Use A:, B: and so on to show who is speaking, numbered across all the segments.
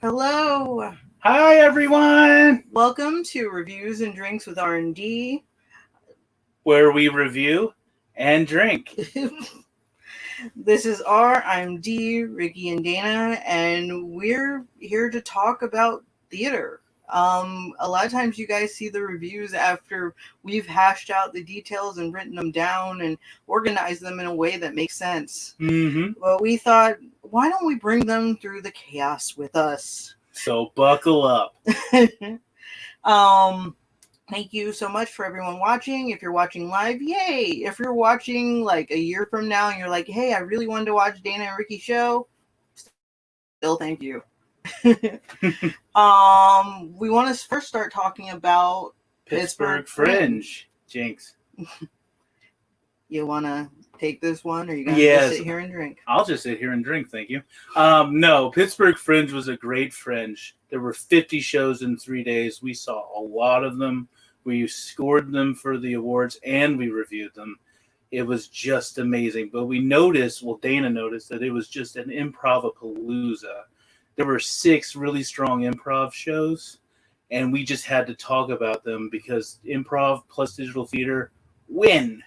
A: Hello.
B: Hi, everyone,
A: Welcome to Reviews and Drinks with R&D.
B: where we review and drink.
A: This is R, I'm D, Ricky and Dana, and we're here to talk about theater. A lot of times you guys see the reviews after we've hashed out the details and written them down and organized them in a way that makes sense.
B: Mm-hmm.
A: Well, we thought, why don't we bring them through the chaos with us?
B: So buckle up.
A: um, Thank you so much for everyone watching. If you're watching live, yay! If you're watching like a year from now and you're like, hey, I really wanted to watch Dana and Ricky show, still thank you. We want to first start talking about
B: Pittsburgh Fringe. Jinx.
A: You want to take this one, or are you going to
B: Yes.
A: just sit here and drink?
B: I'll just sit here and drink, thank you. No, Pittsburgh Fringe was a great fringe. There were 50 shows in 3 days. We saw a lot of them. We scored them for the awards, and we reviewed them. It was just amazing. But we noticed, well, Dana noticed, that it was just an improv-a-palooza. There were 6 really strong improv shows, and we just had to talk about them because improv plus digital theater win.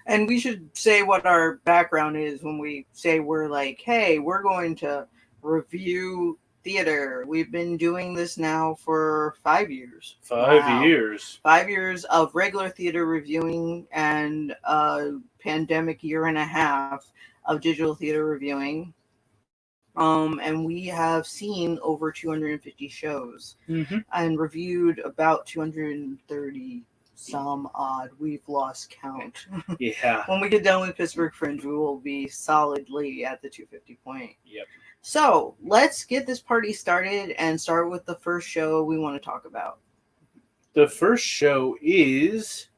A: And we should say what our background is when we say we're like, hey, we're going to review theater. We've been doing this now for 5 years.
B: 5 years.
A: 5 years of regular theater reviewing and a pandemic year and a half of digital theater reviewing. And we have seen over 250 shows and reviewed about 230 some odd. We've lost count.
B: Yeah.
A: When we get done with Pittsburgh Fringe, we will be solidly at the 250 point.
B: Yep.
A: So let's get this party started and start with the first show we want to talk about.
B: The first show is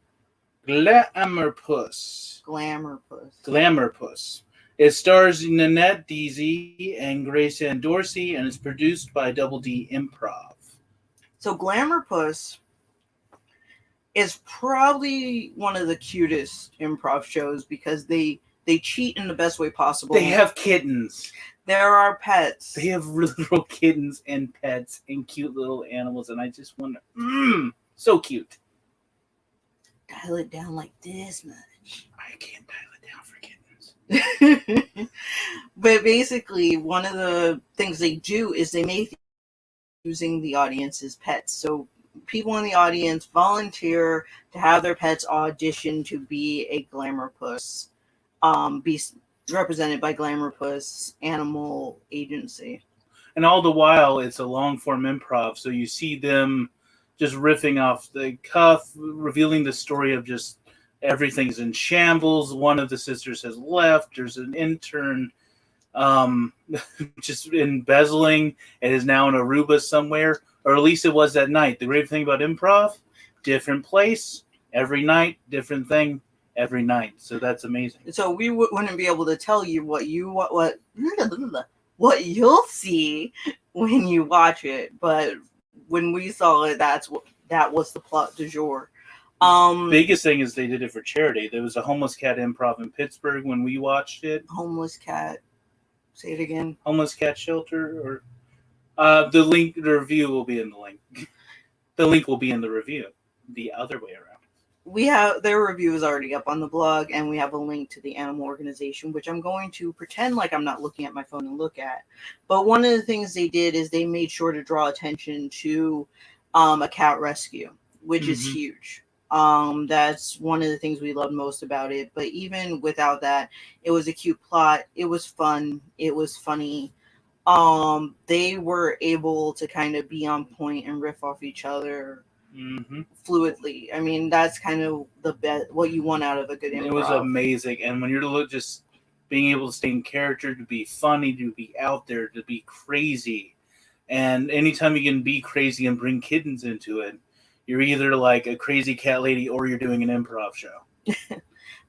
B: Glamourpuss.
A: Glamourpuss.
B: It stars Nanette Deasy and Grace Ann Dorsey, and is produced by Double D Improv.
A: So Glamourpuss is probably one of the cutest improv shows because they cheat in the best way possible.
B: They have kittens.
A: There are pets.
B: They have little kittens and pets and cute little animals, and I just wonder, so cute.
A: Dial it down like this much.
B: I can't dial it down for kittens.
A: But basically, one of the things they do is they make using the audience as pets. So people in the audience volunteer to have their pets audition to be a Glamourpuss, be represented by Glamourpuss Animal Agency.
B: And all the while, it's a long-form improv, so you see them just riffing off the cuff, revealing the story of just everything's in shambles. One of the sisters has left. There's an intern just embezzling and is now in Aruba somewhere, or at least it was that night. The great thing about improv, different place, every night, different thing, every night. So that's amazing.
A: So we wouldn't be able to tell you what you'll see when you watch it, but when we saw it, that was the plot du jour.
B: Biggest thing is they did it for charity. There was a homeless cat improv in Pittsburgh when we watched it.
A: Homeless cat. Say it again.
B: Homeless cat shelter, or the review will be in the link. The link will be in the review. The other way around.
A: We have their review is already up on the blog, and we have a link to the animal organization, which I'm going to pretend like I'm not looking at my phone and look at. But one of the things they did is they made sure to draw attention to a cat rescue, which is huge. That's one of the things we loved most about it. But even without that, it was a cute plot. It was fun. It was funny. They were able to kind of be on point and riff off each other fluidly. I mean, that's kind of the best, what you want out of a good improv.
B: It was amazing. And when you're just being able to stay in character, to be funny, to be out there, to be crazy. And anytime you can be crazy and bring kittens into it, you're either like a crazy cat lady or you're doing an improv show.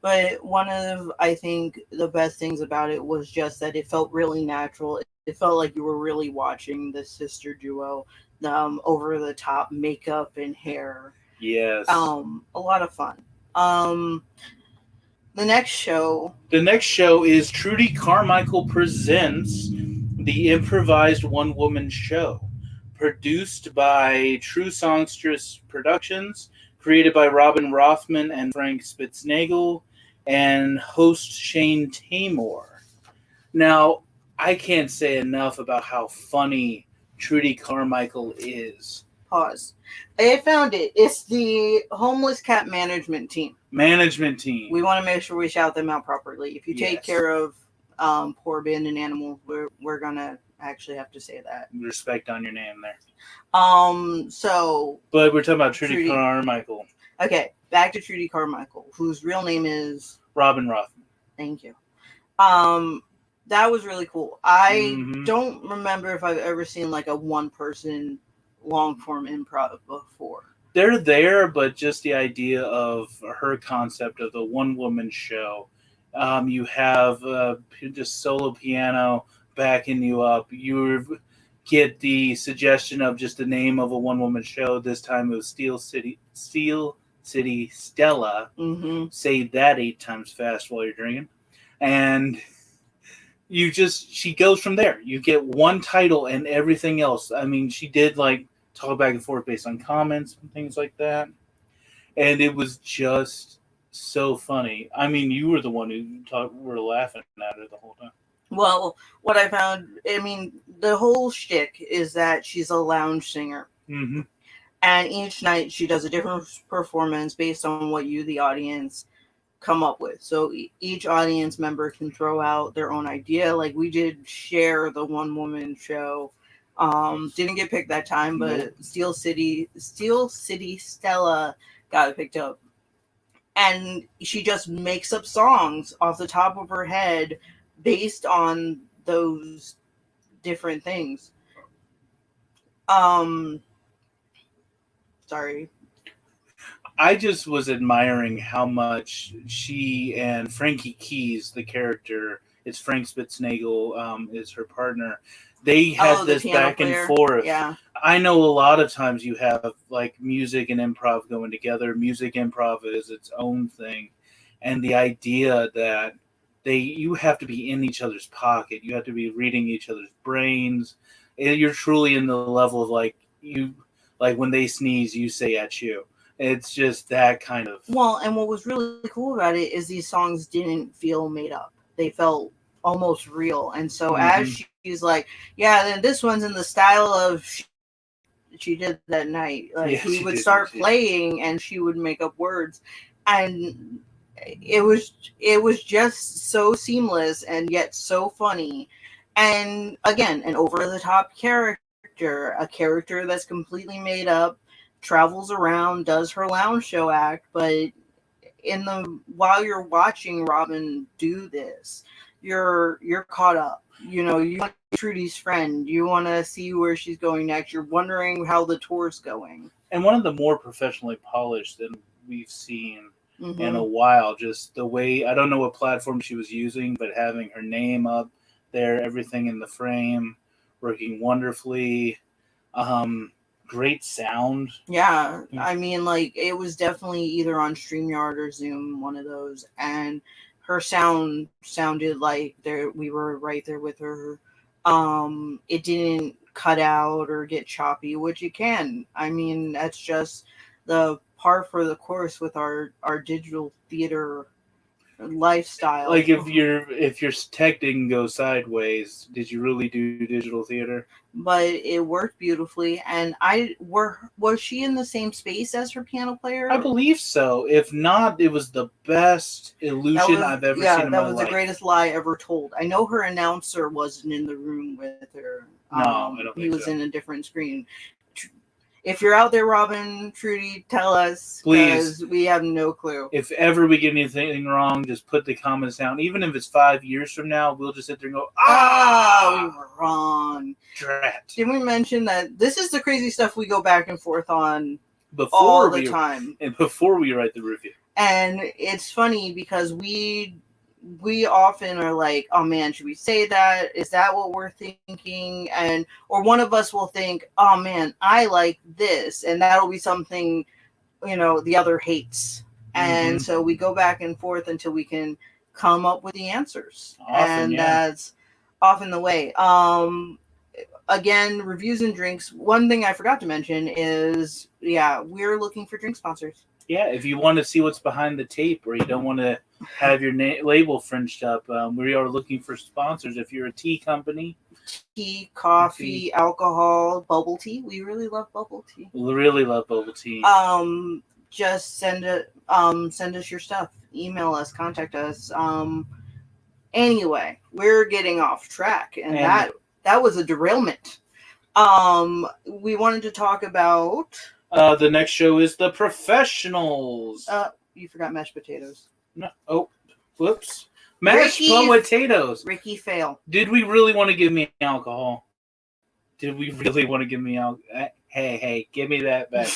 A: But one of, I think, the best things about it was just that it felt really natural. It felt like you were really watching the sister duo, over the top makeup and hair.
B: Yes.
A: A lot of fun. The next show
B: is Trudy Carmichael Presents, the improvised one-woman show, produced by True Songstress Productions, created by Robin Rothman and Frank Spitznagel, and host Shane Taymor. Now, I can't say enough about how funny Trudy Carmichael is.
A: Pause. I found it. It's the homeless cat management team.
B: Management team.
A: We want to make sure we shout them out properly. If you take
B: Yes.
A: care of poor abandoned animals, we're gonna actually have to say that.
B: Respect on your name there.
A: So
B: But we're talking about Trudy
A: Trudy.
B: Carmichael.
A: okay, back to Trudy Carmichael, whose real name is.
B: Robin Rothman.
A: Thank you. That was really cool. I
B: Mhm.
A: don't remember if I've ever seen like a one-person long-form improv before.
B: They're there, but just the idea of her concept of the one-woman show. You have just solo piano backing you up. You get the suggestion of just the name of a one-woman show. This time it was Steel City Stella.
A: Mm-hmm.
B: Say that 8 times fast while you're drinking. And she goes from there. You get one title and everything else. I mean, she did like talk back and forth based on comments and things like that. And it was just so funny. I mean, you were the one who were laughing at her the whole time.
A: Well, what I found, I mean, the whole shtick is that she's a lounge singer.
B: Mm-hmm.
A: And each night she does a different performance based on what you, the audience, come up with. So each audience member can throw out their own idea. Like we did share the one woman show. Didn't get picked that time, but
B: Nope.
A: Steel City Stella got picked up. And she just makes up songs off the top of her head based on those different things. Sorry.
B: I just was admiring how much she and Frankie Keys, the character, it's Frank Spitznagel, is her partner. They had
A: the
B: this
A: piano
B: back
A: player.
B: and forth.
A: Yeah.
B: I know a lot of times you have like music and improv going together. Music improv is its own thing. And the idea that you have to be in each other's pocket. You have to be reading each other's brains. You're truly in the level of like when they sneeze, you say at you. It's just that kind of.
A: Well, and what was really cool about it is these songs didn't feel made up. They felt almost real. And so as she's like, yeah, then this one's in the style of she did that night. Like he would start playing and she would make up words. And it was just so seamless and yet so funny. And again, an over-the-top character, a character that's completely made up, travels around, does her lounge show act, but while you're watching Robin do this, you're caught up. You know, you want Trudy's friend. You want to see where she's going next. You're wondering how the tour's going.
B: And one of the more professionally polished than we've seen
A: Mm-hmm.
B: in a while. Just the way, I don't know what platform she was using, but having her name up there, everything in the frame, working wonderfully. Great sound.
A: Yeah, I mean, like, it was definitely either on StreamYard or Zoom, one of those, and her sound sounded like we were right there with her. It didn't cut out or get choppy, which it can. I mean, that's just the par for the course with our digital theater lifestyle.
B: Like if your tech didn't go sideways, did you really do digital theater?
A: But it worked beautifully. And was she in the same space as her piano player?
B: I believe so. If not, it was the best illusion I've ever seen in my life.
A: Yeah, that was the greatest lie ever told. I know her announcer wasn't in the room with her.
B: No, I don't think
A: he was
B: so.
A: in a different screen. If you're out there, Robin, Trudy, tell us.
B: Please.
A: Because we have no clue.
B: If ever we get anything wrong, just put the comments down. Even if it's 5 years from now, we'll just sit there and go,
A: we were wrong.
B: Drat.
A: Didn't we mention that this is the crazy stuff we go back and forth on
B: Before
A: all the time?
B: And before we write the review.
A: And it's funny because we often are like, oh man, should we say that? Is that what we're thinking? Or one of us will think, oh man, I like this, and that'll be something, the other hates. And so we go back and forth until we can come up with the answers.
B: Often,
A: and that's off in the way. Again, reviews and drinks. One thing I forgot to mention is, we're looking for drink sponsors.
B: Yeah, if you want to see what's behind the tape, or you don't want to have your label fringed up, we are looking for sponsors. If you're a tea company,
A: tea, coffee, alcohol, bubble tea. We really love bubble tea.
B: We really love bubble tea.
A: Just send us your stuff. Email us, contact us. Anyway, we're getting off track, and that was a derailment. We wanted to talk about
B: the next show is The Professionals.
A: You forgot mashed potatoes.
B: No. Oh, whoops. Mashed potatoes.
A: Ricky fail.
B: Did we really want to give me alcohol? Did we really want to give me alcohol? Hey, give me that back.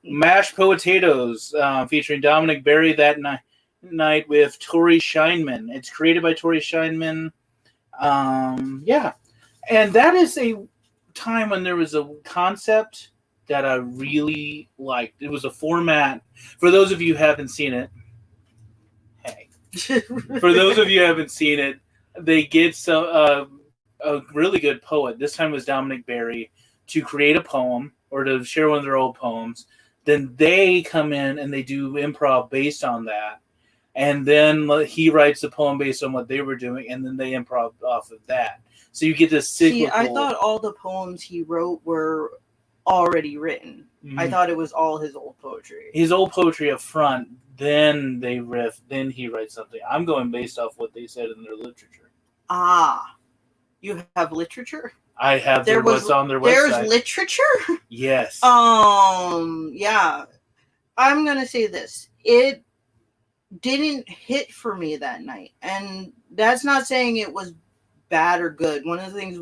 B: Mashed potatoes, featuring Dominic Berry that night with Tori Scheinman. It's created by Tori Scheinman. Yeah. And that is a time when there was a concept that I really liked. It was a format. For those of you who haven't seen it, for those of you who haven't seen it, they get a really good poet. This time it was Dominic Berry to create a poem or to share one of their old poems. Then they come in and they do improv based on that. And then he writes a poem based on what they were doing, and then they improv off of that. So you get this cyclical.
A: See, I thought all the poems he wrote were already written. Mm-hmm. I thought it was all his old poetry.
B: His old poetry up front, then they riff, then he writes something. I'm going based off what they said in their literature.
A: Ah, you have literature?
B: I have what's on their website.
A: There's literature?
B: Yes.
A: Yeah. I'm going to say this. It didn't hit for me that night. And that's not saying it was bad or good. One of the things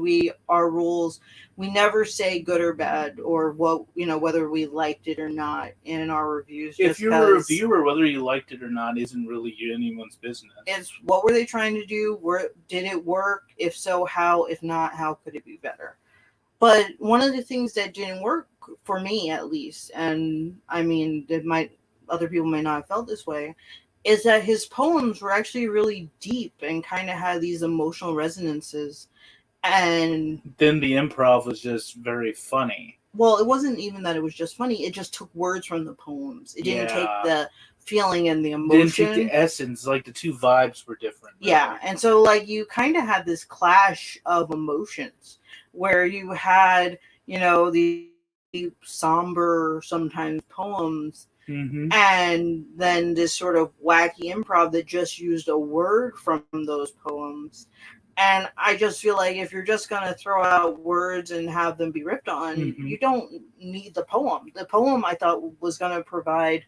A: our rules, we never say good or bad or whether we liked it or not in our reviews.
B: If you're a reviewer, whether you liked it or not isn't really anyone's business.
A: It's what were they trying to do? Did it work? If so, how? If not, how could it be better? But one of the things that didn't work for me, at least, and I mean, other people may not have felt this way, is that his poems were actually really deep and kind of had these emotional resonances. And
B: then the improv was just very funny.
A: Well, it wasn't even that it was just funny. It just took words from the poems. It didn't take the feeling and the emotion.
B: It didn't take the essence. Like the two vibes were different.
A: Right? Yeah. And so like you kind of had this clash of emotions where you had, the somber sometimes poems. Mm-hmm. And then this sort of wacky improv that just used a word from those poems. And I just feel like if you're just going to throw out words and have them be ripped on, mm-hmm. you don't need the poem. The poem, I thought, was going to provide,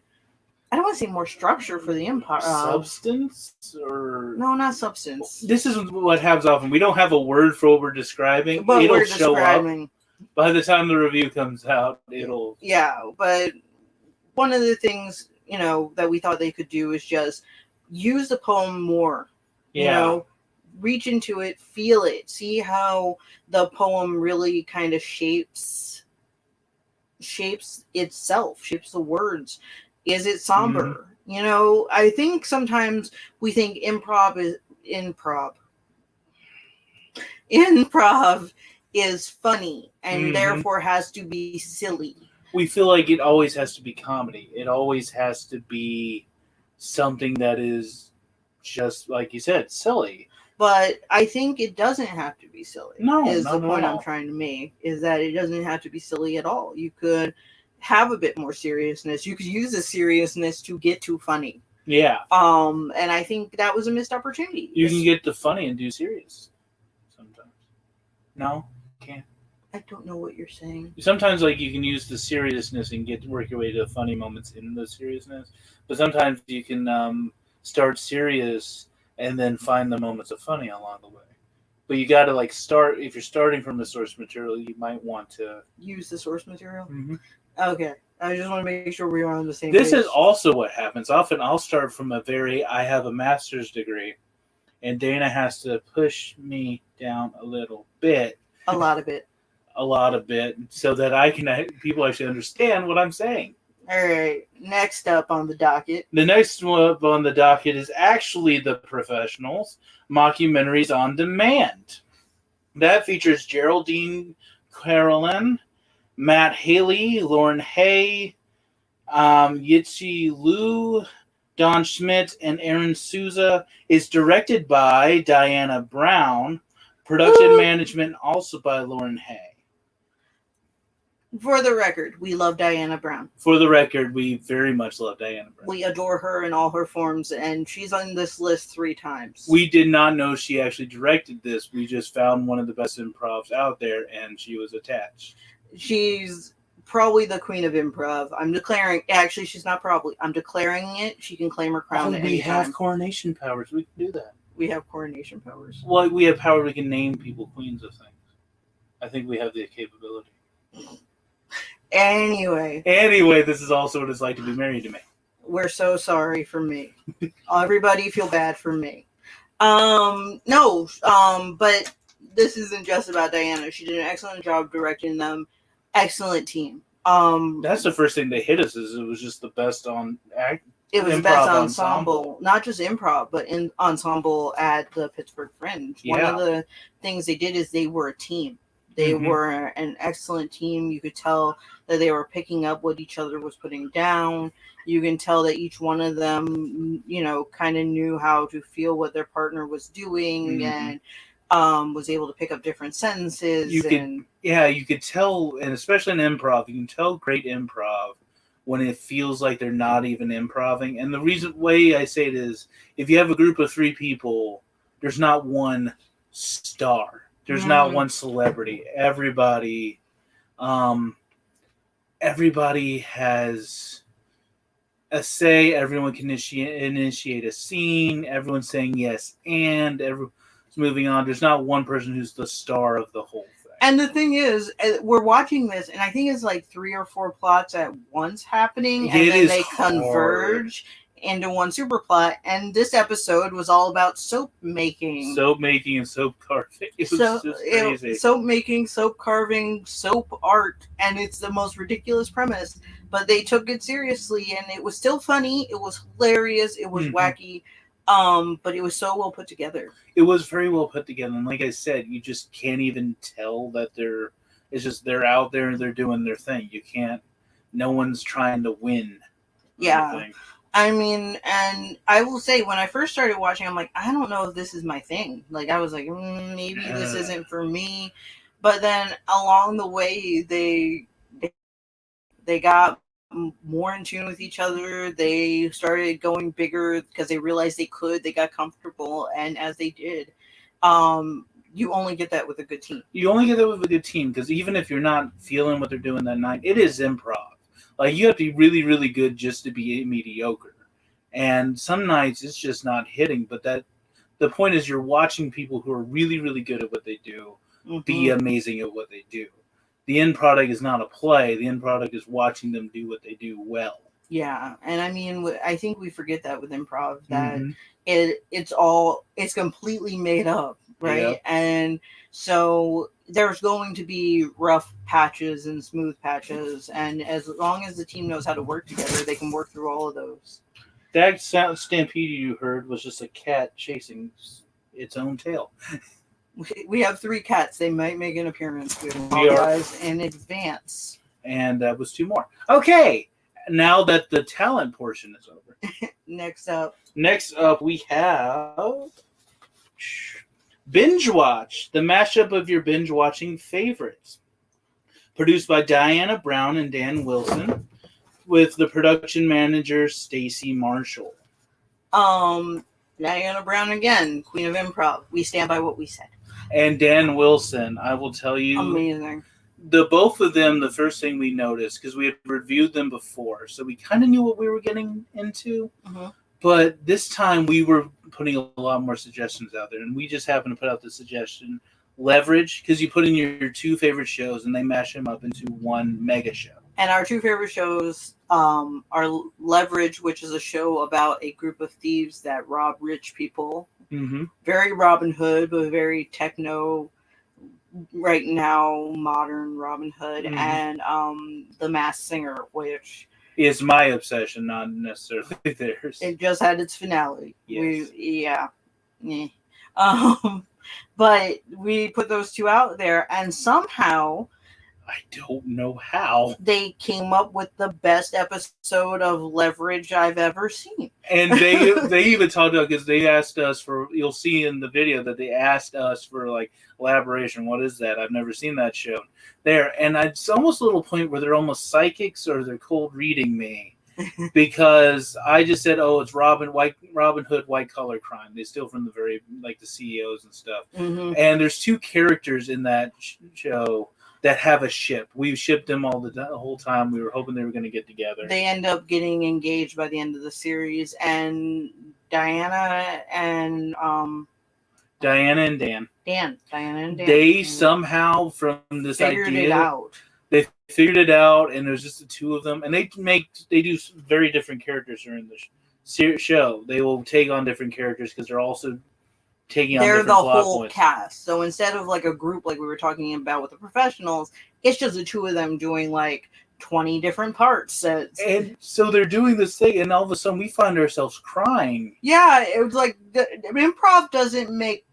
A: I don't want to say more structure for the improv.
B: Substance? Or no,
A: not substance.
B: This is what happens often. We don't have a word for what we're describing.
A: But
B: it'll
A: we're
B: show
A: describing.
B: Up. By the time the review comes out, it'll...
A: Yeah, but... One of the things, that we thought they could do is just use the poem more.
B: Yeah.
A: Reach into it, feel it, see how the poem really kind of shapes itself, shapes the words. Is it somber? Mm-hmm. I think sometimes we think improv is funny and mm-hmm. therefore has to be silly.
B: We feel like it always has to be comedy. It always has to be something that is just, like you said, silly.
A: But I think it doesn't have to be silly.
B: No,
A: is the point I'm trying to make, is that it doesn't have to be silly at all. You could have a bit more seriousness. You could use the seriousness to get to funny.
B: Yeah.
A: And I think that was a missed opportunity.
B: You can get to funny and do serious sometimes. No? Can't.
A: I don't know what you're saying.
B: Sometimes, you can use the seriousness and work your way to the funny moments in the seriousness. But sometimes you can start serious and then find the moments of funny along the way. But you got to, start... If you're starting from the source material, you might want to...
A: Use the source material?
B: Mm-hmm.
A: Okay. I just want to make sure we're on the same page.
B: This is also what happens. Often I'll start from I have a master's degree, and Dana has to push me down a little bit.
A: A lot of it.
B: So that people actually understand what I'm saying.
A: All right. Next up on the docket.
B: The next one up on the docket is actually The Professionals, Mockumentaries on Demand. That features Geraldine Carolyn, Matt Haley, Lauren Hay, Yitzi Liu, Don Schmidt, and Aaron Souza. Is directed by Diana Brown. Production management also by Lauren Hay.
A: For the record, we love Diana Brown.
B: For the record, we very much love Diana Brown.
A: We adore her in all her forms, and she's on this list 3 times.
B: We did not know she actually directed this. We just found one of the best improvs out there, and she was attached.
A: She's probably the queen of improv. I'm declaring. Actually, she's not probably. I'm declaring it. She can claim her crown at any
B: we have
A: time.
B: coronation powers. We can do that.
A: We have coronation powers.
B: Well, we have power. We can name people queens of things. I think we have the capability.
A: Anyway,
B: this is also what it's like to be married to me.
A: We're so sorry for me. Everybody feel bad for me. But this isn't just about Diana. She did an excellent job directing them. Excellent team.
B: That's the first thing they hit us is it was just the best on act.
A: It was the best ensemble, not just improv, but in ensemble at the Pittsburgh Fringe.
B: Yeah.
A: One of the things they did is they were a team. They were an excellent team. You could tell that they were picking up what each other was putting down. You can tell that each one of them, kind of knew how to feel what their partner was doing and was able to pick up different sentences.
B: You could tell, and especially in improv, you can tell great improv when it feels like they're not even improving. And the way I say it is, if you have a group of 3 people, there's not one star. There's not one celebrity. Everybody has a say. Everyone can initiate a scene. Everyone's saying yes, and everyone's moving on. There's not one person who's the star of the whole thing.
A: And the thing is, we're watching this, and I think it's like 3 or 4 plots at once happening, and then they converge into one super plot. And this episode was all about soap making
B: and soap carving. It was just crazy.
A: Soap making, soap carving, soap art, and it's the most ridiculous premise. But they took it seriously, and it was still funny. It was hilarious. It was wacky. But it was so well put together.
B: It was very well put together, and like I said, you just can't even tell that they're out there and they're doing their thing. You can't. No one's trying to win.
A: Yeah. I mean, and I will say, when I first started watching, I'm like, I don't know if this is my thing. Like, I was like, maybe this isn't for me. But then along the way, they got more in tune with each other. They started going bigger because they realized they could. They got comfortable, and as they did, you only get that with a good team.
B: You only get that with a good team, because even if you're not feeling what they're doing that night, it is improv. Like, you have to be really, really good just to be mediocre. And some nights it's just not hitting. But the point is, you're watching people who are really, really good at what they do be amazing at what they do. The end product is not a play. The end product is watching them do what they do well.
A: Yeah, and I mean, I think we forget that with improv, that it's completely made up, right?
B: Yep.
A: And so there's going to be rough patches and smooth patches, and as long as the team knows how to work together, they can work through all of those.
B: That stampede you heard was just a cat chasing its own tail.
A: We have 3 cats. They might make an appearance. We apologize in advance.
B: And that was 2 more. Okay, now that the talent portion is over.
A: Next up,
B: we have Binge Watch, the mashup of your binge watching favorites. Produced by Diana Brown and Dan Wilson, with the production manager Stacy Marshall.
A: Diana Brown again, Queen of Improv. We stand by what we said.
B: And Dan Wilson, I will tell you,
A: amazing.
B: Both of them, the first thing we noticed, because we had reviewed them before, so we kind of knew what we were getting into. But this time we were putting a lot more suggestions out there, and we just happened to put out the suggestion, Leverage, because you put in your 2 favorite shows and they mash them up into one mega show.
A: And our 2 favorite shows are Leverage, which is a show about a group of thieves that rob rich people. Very Robin Hood, but very techno, right now, modern Robin Hood. And The Masked Singer, which
B: is my obsession, not necessarily theirs.
A: It just had its finale.
B: Yes.
A: But we put those two out there, and somehow
B: I don't know how.
A: they came up with the best episode of Leverage I've ever seen.
B: And they even talked about, because they asked us for, you'll see in the video that they asked us for like elaboration. What is that? I've never seen that show there. And it's almost a little point where they're almost psychics or they're cold reading me. Because I just said, oh, it's Robin Hood, white collar crime. They steal from the very, like the CEOs and stuff.
A: Mm-hmm.
B: And there's two characters in that show that have a ship. We've shipped them the whole time. We were hoping they were going to get together.
A: They end up getting engaged by the end of the series, and Diana and
B: Dan.
A: Diana and Dan.
B: They somehow, from this
A: figured
B: idea,
A: it out.
B: they figured it out, and there's just the two of them, and they do very different characters during the show. They will take on different characters because they're also taking on
A: They're
B: different
A: the
B: plot
A: whole
B: points.
A: cast. So instead of like a group like we were talking about with the professionals, it's just the two of them doing like 20 different parts.
B: And so they're doing this thing, and all of a sudden we find ourselves crying.
A: Yeah, it was like the improv doesn't make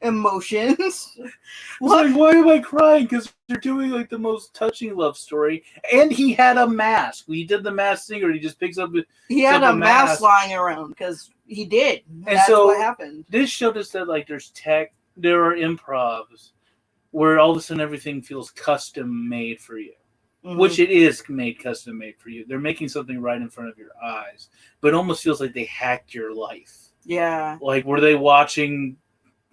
A: emotions.
B: It's like, why am I crying? Because they're doing like the most touching love story, and he had a mask. He did the mask thing, or he just picks up.
A: He had
B: Up
A: a
B: a
A: mask
B: mask.
A: lying around because he did.
B: And
A: That's
B: so
A: what happened.
B: This showed us that like there are improvs where all of a sudden everything feels custom made for you.
A: Mhm.
B: Which it is custom made for you. They're making something right in front of your eyes, but it almost feels like they hacked your life.
A: Yeah.
B: Like, were they watching?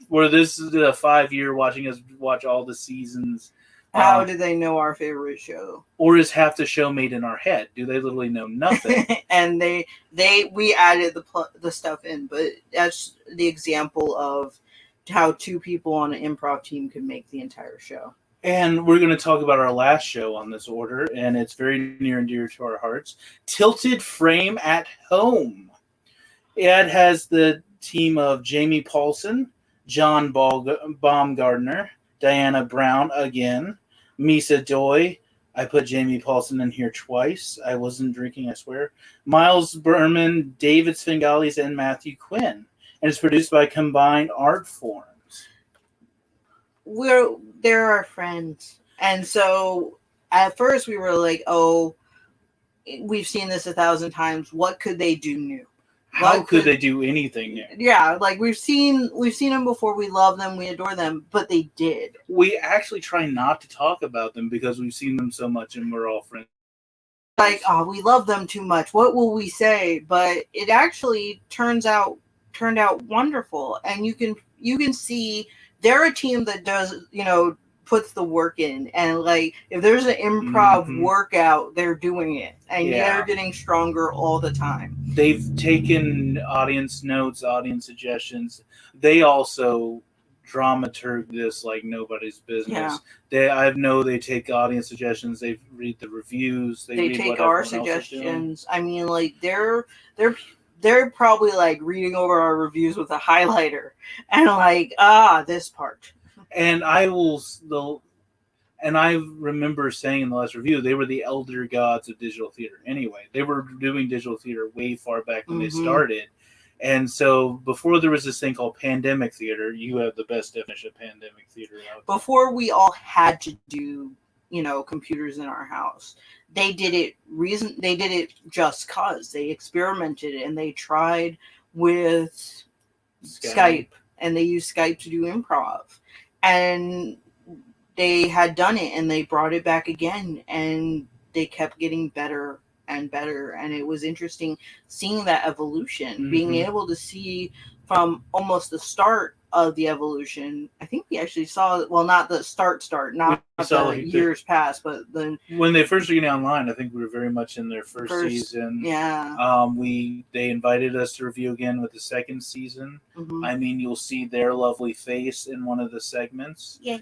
B: Were this is a 5-year watching us watch all the seasons?
A: How did they know our favorite show?
B: Or is half the show made in our head? Do they literally know nothing?
A: And we added the stuff in, but that's the example of how two people on an improv team could make the entire show.
B: And we're going to talk about our last show on this order, and it's very near and dear to our hearts. Tilted Frame at Home. It has the team of Jamie Paulson, John Baumgardner, Diana Brown again, Misa Doi. I put Jamie Paulson in here twice. I wasn't drinking, I swear. Miles Berman, David Svengalis, and Matthew Quinn. And it's produced by Combined Art Forms.
A: They're our friends. And so at first we were like, oh, we've seen this 1,000 times. What could they do new?
B: How could they do anything new?
A: Yeah, like we've seen them before. We love them, we adore them, but they did.
B: We actually try not to talk about them because we've seen them so much and we're all friends.
A: Like, oh, we love them too much. What will we say? But it actually turned out wonderful, and you can see they're a team that does, puts the work in, and like if there's an improv workout, they're doing it, and they're getting stronger all the time.
B: They've taken audience notes, audience suggestions. They also dramaturg this like nobody's business.
A: Yeah.
B: They take audience suggestions. They read the reviews.
A: They take our suggestions. I mean, like they're probably like reading over our reviews with a highlighter and like, this part.
B: And I remember saying in the last review, they were the elder gods of digital theater. Anyway, they were doing digital theater way far back when they started. And so before there was this thing called pandemic theater, you have the best definition of pandemic theater out there.
A: Before we all had to do, computers in our house, they did it just cause. They experimented and they tried with Skype, and they used Skype to do improv. And they had done it, and they brought it back again, and they kept getting better and better. And it was interesting seeing that evolution, being able to see from almost the start of the evolution. I think we actually saw, well, not the start, not the years past, but
B: when they first began online, I think we were very much in their first season.
A: Yeah.
B: They invited us to review again with the second season. I mean, you'll see their lovely face in one of the segments.
A: Yeah.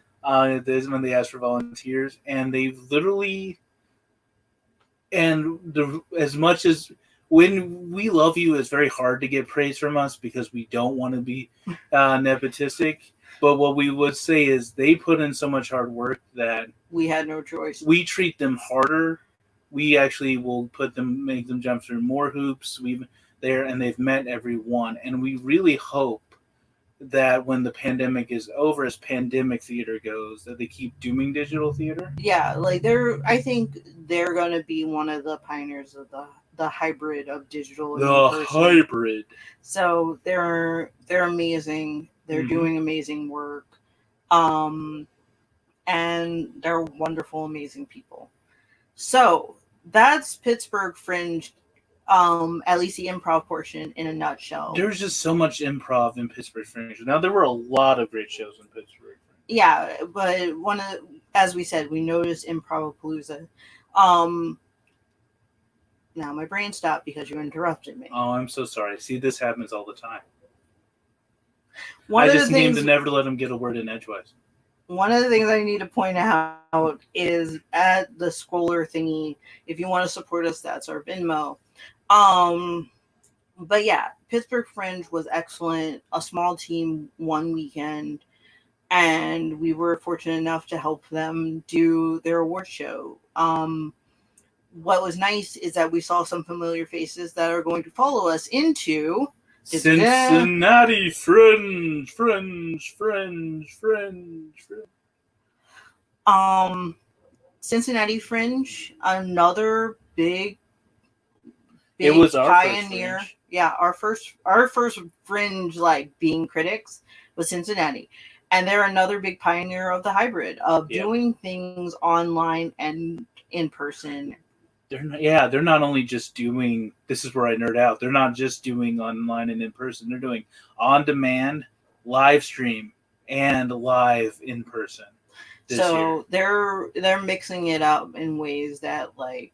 B: There's when they asked for volunteers, and they've literally, as much as when we love you, it's very hard to get praise from us because we don't want to be nepotistic. But what we would say is they put in so much hard work that
A: we had no choice.
B: We treat them harder. We actually will make them jump through more hoops. And they've met every one. And we really hope that when the pandemic is over, as pandemic theater goes, that they keep doing digital theater.
A: Yeah, like I think they're gonna be one of the pioneers of the hybrid of digital and
B: The
A: in-person.
B: hybrid.
A: So they're amazing. They're
B: Mhm.
A: doing amazing work. And they're wonderful, amazing people. So that's Pittsburgh Fringe, at least the improv portion in a nutshell.
B: There's just so much improv in Pittsburgh Fringe. Now there were a lot of great shows in Pittsburgh.
A: Yeah, but as we said, we noticed Improvapalooza. Now my brain stopped because you interrupted me.
B: Oh, I'm so sorry. See, this happens all the time.
A: One
B: I
A: of
B: just
A: the
B: need
A: things,
B: to never let him get a word in edgewise.
A: one of the things I need to point out is at the Scholar thingy. If you want to support us, that's our Venmo. But yeah, Pittsburgh Fringe was excellent. A small team, one weekend, and we were fortunate enough to help them do their award show. What was nice is that we saw some familiar faces that are going to follow us into
B: Cincinnati Fringe.
A: Cincinnati Fringe, another big
B: It was our
A: pioneer.
B: first Fringe.
A: Yeah, our first Fringe, like being critics, was Cincinnati, and they're another big pioneer of the hybrid of doing things online and in person.
B: They're not only just doing, this is where I nerd out, they're not just doing online and in person, they're doing on demand, live stream, and live in person.
A: So they're mixing it up in ways that like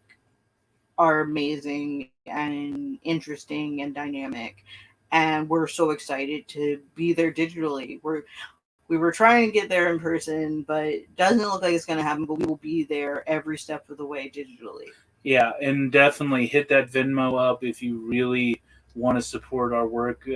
A: are amazing and interesting and dynamic, and we're so excited to be there digitally. We were trying to get there in person, but it doesn't look like it's going to happen, but we will be there every step of the way digitally.
B: Yeah, and definitely hit that Venmo up if you really want to support our work.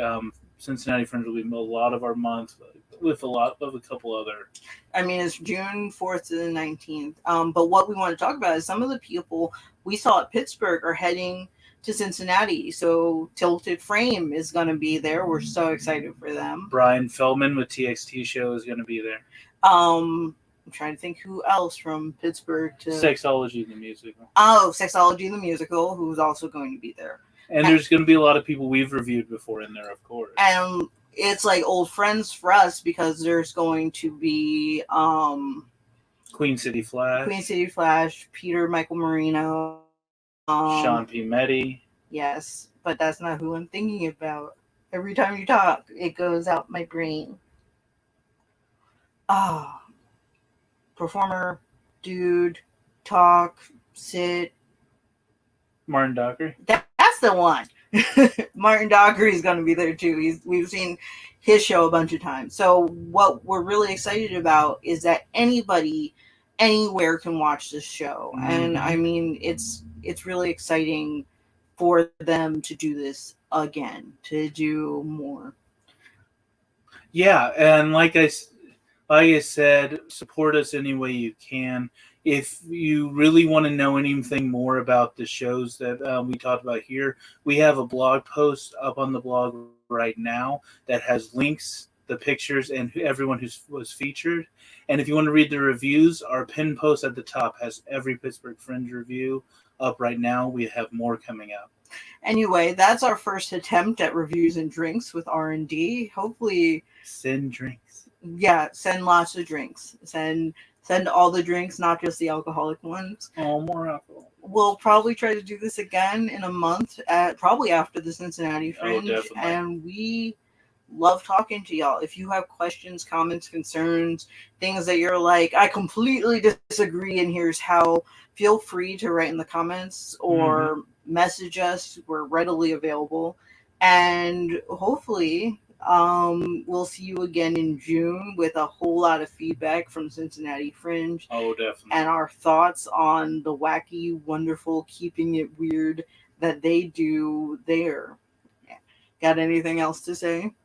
B: Cincinnati Fringe will be a lot of our month with a couple other.
A: I mean, it's June 4th to the 19th. But what we want to talk about is some of the people we saw at Pittsburgh are heading to Cincinnati. So Tilted Frame is going to be there. We're so excited for them.
B: Brian Feldman with TXT Show is going to be there.
A: I'm trying to think who else from Pittsburgh to
B: Sexology the Musical.
A: Oh, Sexology the Musical, who's also going to be there.
B: And there's going to be a lot of people we've reviewed before in there, of course.
A: And it's like old friends for us because there's going to be
B: Queen City
A: Flash, Peter Michael Marino,
B: Sean P. Meddy.
A: Yes, but that's not who I'm thinking about. Every time you talk, it goes out my brain. Performer, dude, talk, sit.
B: Martin Dockery.
A: That's the one. Martin Dockery is going to be there too. We've seen his show a bunch of times. So what we're really excited about is that anybody, anywhere can watch this show. Mm-hmm. And I mean, it's really exciting for them to do this again, to do more.
B: Yeah, and like I said, support us any way you can. If you really want to know anything more about the shows that we talked about here, we have a blog post up on the blog right now that has links, the pictures, and everyone who was featured. And if you want to read the reviews, our pinned post at the top has every Pittsburgh Fringe review up right now. We have more coming up.
A: Anyway, that's our first attempt at reviews and drinks with R&D. Hopefully,
B: send drinks.
A: Yeah, send lots of drinks. Send all the drinks, not just the alcoholic ones.
B: Oh, more alcohol.
A: We'll probably try to do this again in a month, probably after the Cincinnati Fringe.
B: Oh, definitely.
A: And we love talking to y'all. If you have questions, comments, concerns, things that you're like, I completely disagree and here's how, feel free to write in the comments or message us. We're readily available. And hopefully we'll see you again in June with a whole lot of feedback from Cincinnati Fringe.
B: Oh, definitely.
A: And our thoughts on the wacky, wonderful, keeping it weird that they do there. Got anything else to say?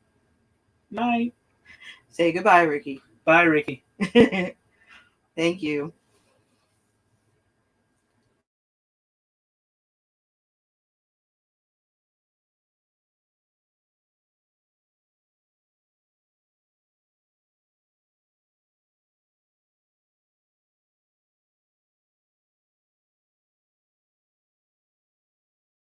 B: Night.
A: Say goodbye, Ricky.
B: Bye, Ricky.
A: Thank you.